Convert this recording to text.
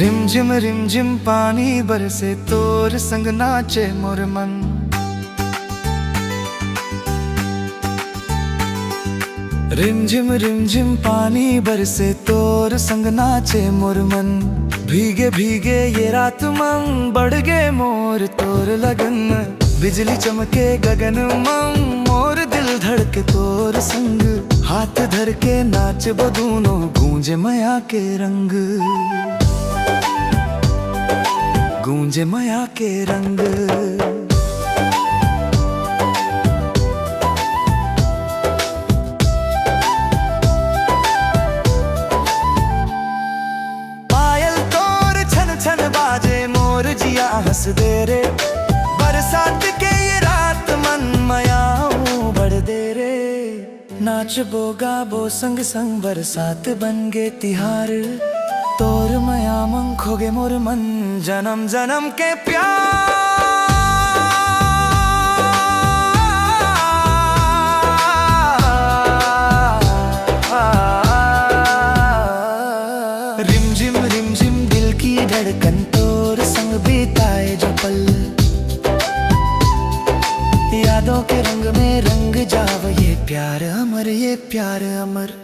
Rim झिम पानी बरसे तोर संग नाचे मोर मन। रिम झिम पानी बरसे तोर संग नाचे मोर मन। भीगे भीगे ये रात मन बढ़ गए मोर तोर लगन। बिजली चमके गगन मन मोर दिल धड़के तोर संग। हाथ धर के नाच बदूनो गूंजे माया के रंग। गूंजे माया के रंग। पायल तोर छन छन बाजे मोर जिया हंस दे रे। बरसात के ये रात मन मायाओं बढ़ दे रे। नाच बोगा बो संग संग बरसात बन गे तिहार। तोर माया मन खोगे मोर मन जन्म जन्म के प्यार। रिम झिम दिल की धड़कन तोर संग बिताए जो पल। यादों के रंग में रंग जाव ये प्यार अमर, ये प्यार अमर।